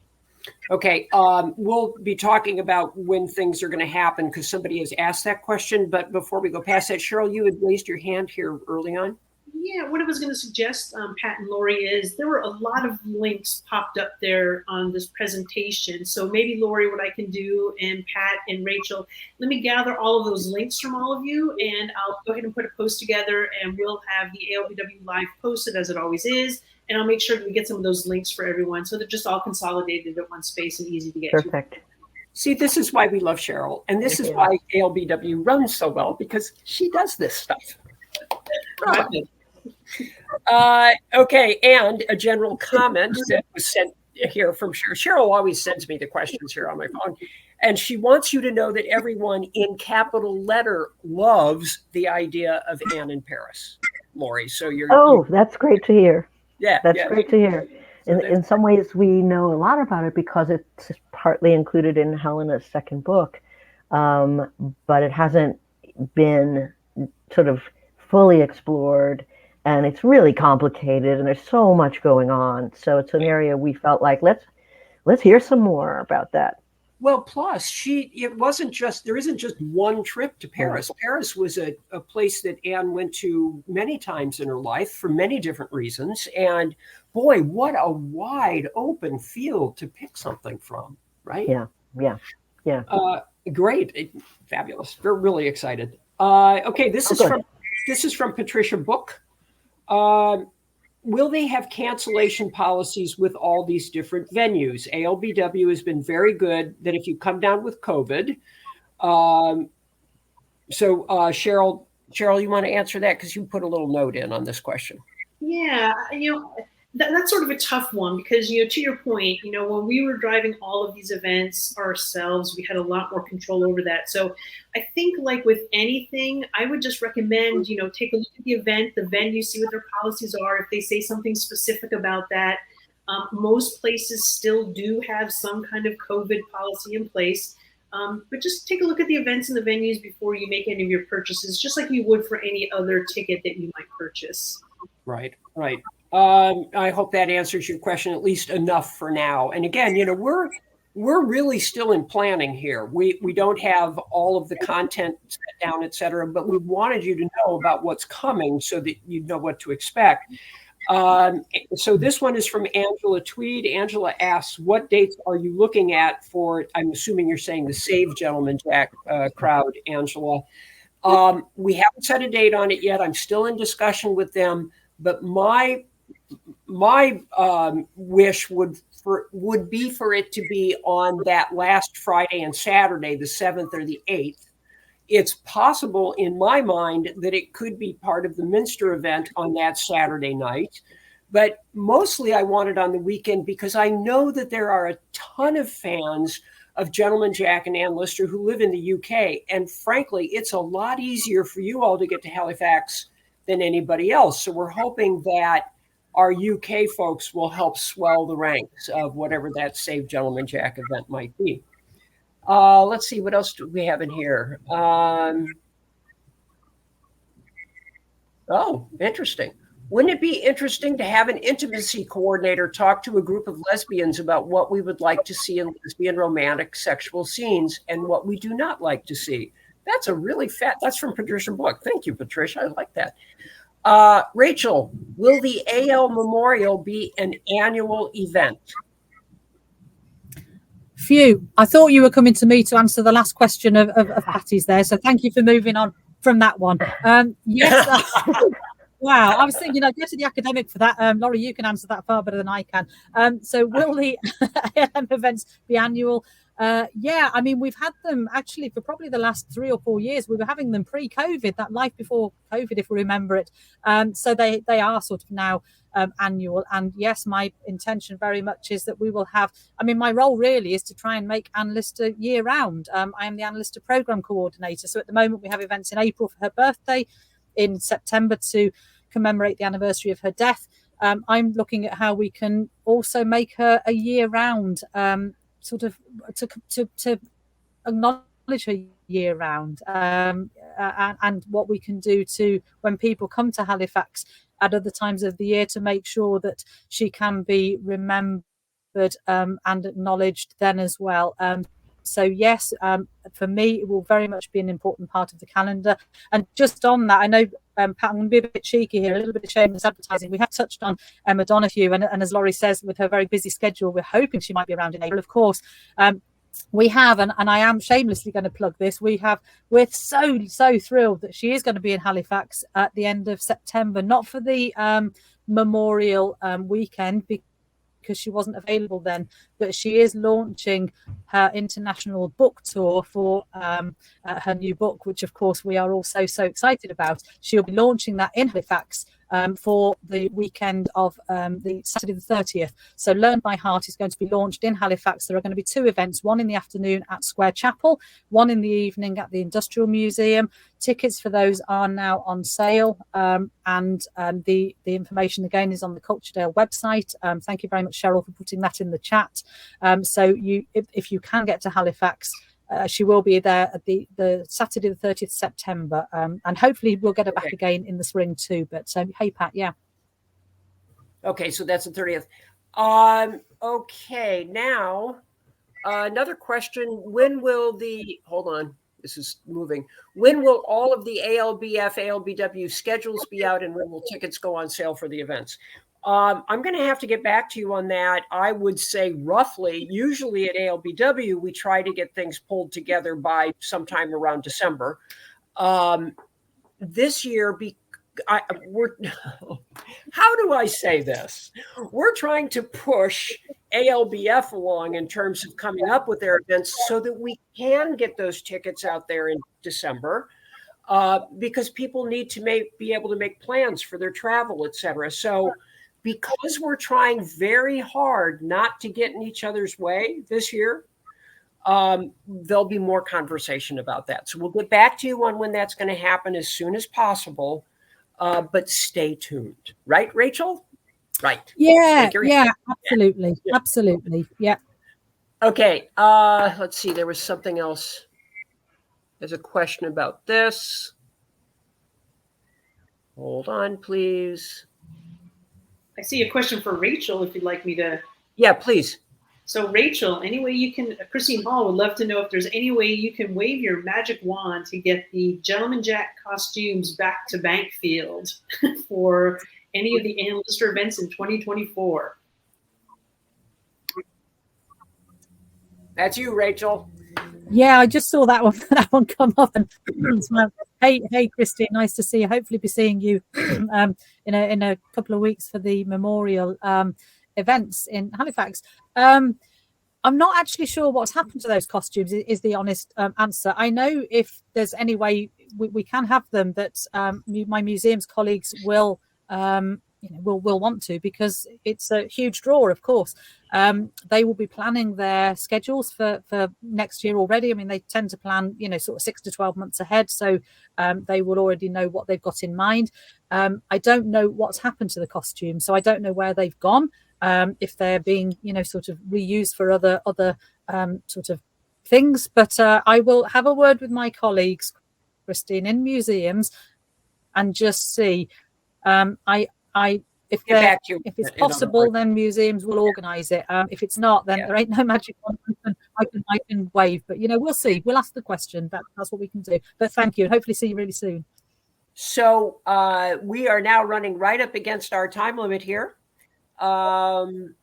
Okay, we'll be talking about when things are going to happen because somebody has asked that question. But before we go past that, Cheryl, you had raised your hand here early on. Yeah, what I was going to suggest, Pat and Lori, is there were a lot of links popped up there on this presentation. So maybe, Lori, what I can do, and Pat and Rachel, let me gather all of those links from all of you, and I'll go ahead and put a post together, and we'll have the ALBW Live posted as it always is. And I'll make sure that we get some of those links for everyone so they're just all consolidated at one space and easy to get Perfect. to. See, this is why we love Cheryl. And this is why ALBW runs so well, because she does this stuff. Okay, and a general comment that was sent here from Cheryl. Cheryl always sends me the questions here on my phone. And she wants you to know that everyone in capital letter loves the idea of Anne in Paris, Lori. So that's great to hear. Yeah, that's great to hear. In some ways, we know a lot about it because it's partly included in Helena's second book, but it hasn't been sort of fully explored, and it's really complicated, and there's so much going on. So it's an area we felt like let's hear some more about that. Well, plus there isn't just one trip to Paris. Yeah. Paris was a place that Anne went to many times in her life for many different reasons. And boy, what a wide open field to pick something from, right? Yeah. Great. Fabulous. We're really excited. Okay, this is from Patricia Book. Will they have cancellation policies with all these different venues? ALBW has been very good that if you come down with COVID. Cheryl, you want to answer that because you put a little note in on this question. Yeah, that's sort of a tough one because, to your point, when we were driving all of these events ourselves, we had a lot more control over that. So I think like with anything, I would just recommend, take a look at the event, the venue, see what their policies are. If they say something specific about that, most places still do have some kind of COVID policy in place. But just take a look at the events and the venues before you make any of your purchases, just like you would for any other ticket that you might purchase. Right. I hope that answers your question at least enough for now. And again, we're really still in planning here. We don't have all of the content set down, et cetera, but we wanted you to know about what's coming so that you know what to expect. So this one is from Angela Tweed. Angela asks, what dates are you looking at for, I'm assuming you're saying the Save Gentleman Jack crowd, Angela. We haven't set a date on it yet. I'm still in discussion with them, but my wish would be for it to be on that last Friday and Saturday, the 7th or the 8th. It's possible in my mind that it could be part of the Minster event on that Saturday night, but mostly I want it on the weekend because I know that there are a ton of fans of Gentleman Jack and Ann Lister who live in the UK. And frankly, it's a lot easier for you all to get to Halifax than anybody else. So we're hoping that our UK folks will help swell the ranks of whatever that Save Gentleman Jack event might be. Let's see, what else do we have in here? Oh, interesting. Wouldn't it be interesting to have an intimacy coordinator talk to a group of lesbians about what we would like to see in lesbian romantic sexual scenes and what we do not like to see? That's a really that's from Patricia Book. Thank you, Patricia. I like that. Rachel, will the AL Memorial be an annual event? Phew, I thought you were coming to me to answer the last question of Patty's there. So thank you for moving on from that one. Yes. Wow, I was thinking I'd go to the academic for that. Laurie, you can answer that far better than I can. So will the ALM events be annual? Yeah, I mean, we've had them actually for probably the last 3 or 4 years. We were having them pre-COVID, that life before COVID, if we remember it. So they are sort of now annual. And yes, my intention very much is that we will have, I mean, my role really is to try and make Ann Lister year round. I am the Ann Lister program coordinator. So at the moment we have events in April for her birthday, in September to commemorate the anniversary of her death. I'm looking at how we can also make her a year round sort of to acknowledge her year round and what we can do to when people come to Halifax at other times of the year to make sure that she can be remembered and acknowledged then as well. So yes, for me, it will very much be an important part of the calendar. And just on that, I know, Pat, I'm going to be a bit cheeky here, a little bit of shameless advertising. We have touched on Emma Donoghue, and as Laurie says, with her very busy schedule, we're hoping she might be around in April, of course. We have, and I am shamelessly going to plug this, we're so thrilled that she is going to be in Halifax at the end of September, not for the Memorial weekend, because she wasn't available then, but she is launching her international book tour for her new book, which of course we are all so excited about. She'll be launching that in Halifax for the weekend of the Saturday the 30th. So Learn by Heart is going to be launched in Halifax. There are going to be 2 events, one in the afternoon at Square Chapel, one in the evening at the Industrial Museum. Tickets for those are now on sale, and the information again is on the Calderdale website. Thank you very much, Cheryl, for putting that in the chat. So if you can get to Halifax, she will be there at the Saturday the 30th September, and hopefully we'll get her back again in the spring too. But hey, Pat, yeah. Okay, so that's the 30th. Okay, now another question. When will hold on, this is moving. When will all of the ALBF, ALBW schedules be out, and when will tickets go on sale for the events? I'm going to have to get back to you on that. I would say roughly, usually at ALBW, we try to get things pulled together by sometime around December. This year, how do I say this? We're trying to push ALBF along in terms of coming up with their events so that we can get those tickets out there in December, because people need to be able to make plans for their travel, et cetera. So because we're trying very hard not to get in each other's way this year, there'll be more conversation about that. So we'll get back to you on when that's going to happen as soon as possible, but stay tuned. Right, Rachel? Right. Yeah, absolutely. Yeah. Absolutely. Yeah. Okay. Let's see. There was something else. There's a question about this. Hold on, please. I see a question for Rachel, if you'd like me to. Yeah, please. So Rachel, any way you can, Christine Hall would love to know if there's any way you can wave your magic wand to get the Gentleman Jack costumes back to Bankfield for any of the A-lister events in 2024. That's you, Rachel. Yeah, I just saw that one that one come up and smile. Hey Christine, nice to see you. Hopefully be seeing you in a couple of weeks for the memorial events in Halifax. I'm not actually sure what's happened to those costumes is the honest answer. I know if there's any way we can have them that my museum's colleagues will will want to, because it's a huge draw, of course. They will be planning their schedules for next year already. I mean, they tend to plan, sort of 6 to 12 months ahead. So they will already know what they've got in mind. I don't know what's happened to the costumes, so I don't know where they've gone. If they're being, sort of reused for other sort of things. But I will have a word with my colleagues, Christine, in museums, and just see. If it's possible, then museums will organise it. If it's not, then there ain't no magic wand I can wave. But we'll see. We'll ask the question. That's what we can do. But thank you, and hopefully see you really soon. So we are now running right up against our time limit here. One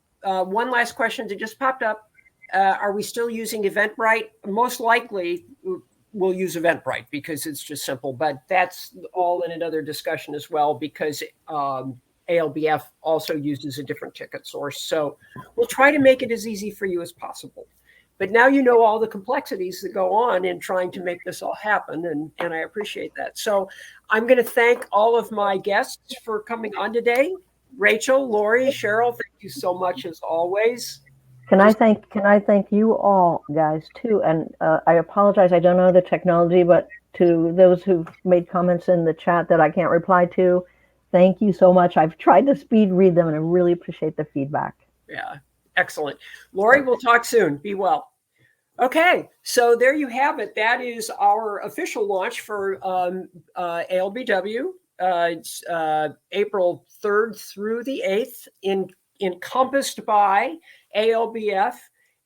last question that just popped up. Are we still using Eventbrite? Most likely we'll use Eventbrite because it's just simple, but that's all in another discussion as well, because ALBF also uses a different ticket source. So we'll try to make it as easy for you as possible. But now you know all the complexities that go on in trying to make this all happen, and I appreciate that. So I'm going to thank all of my guests for coming on today. Rachel, Lori, Cheryl, thank you so much as always. Can I thank you all, guys, too? And I apologize, I don't know the technology, but to those who've made comments in the chat that I can't reply to, thank you so much. I've tried to speed read them, and I really appreciate the feedback. Yeah, excellent. Lori, we'll talk soon. Be well. Okay, so there you have it. That is our official launch for ALBW. It's April 3rd through the 8th, encompassed by ALBF,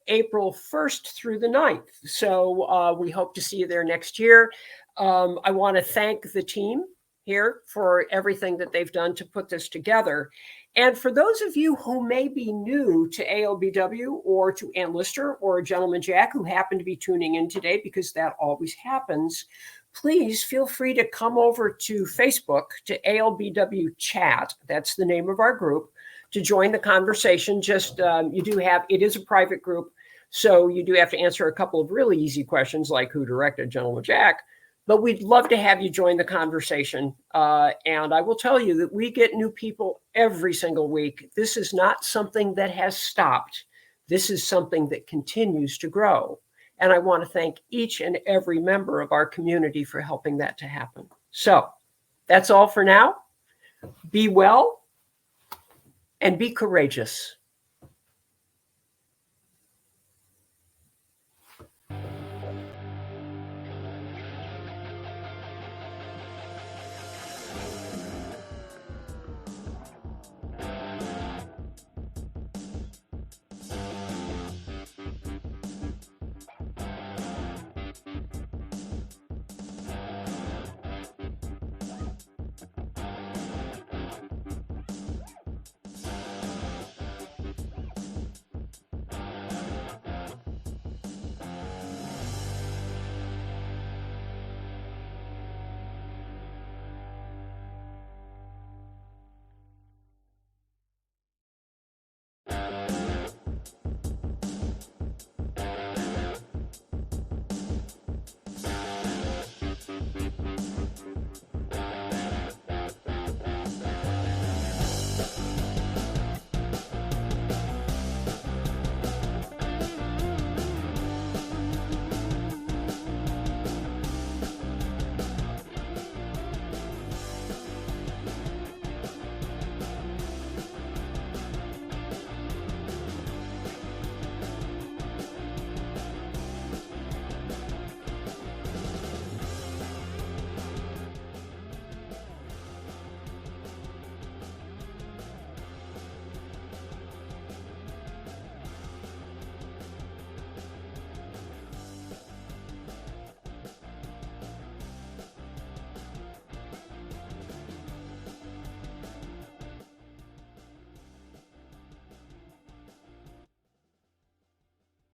April 1st through the 9th. So we hope to see you there next year. I want to thank the team here for everything that they've done to put this together. And for those of you who may be new to ALBW or to Ann Lister or Gentleman Jack who happen to be tuning in today, because that always happens, please feel free to come over to Facebook to ALBW Chat. That's the name of our group, to join the conversation. Just it is a private group, so you do have to answer a couple of really easy questions like who directed Gentleman Jack. But we'd love to have you join the conversation. And I will tell you that we get new people every single week. This is not something that has stopped. This is something that continues to grow. And I want to thank each and every member of our community for helping that to happen. So that's all for now. Be well and be courageous.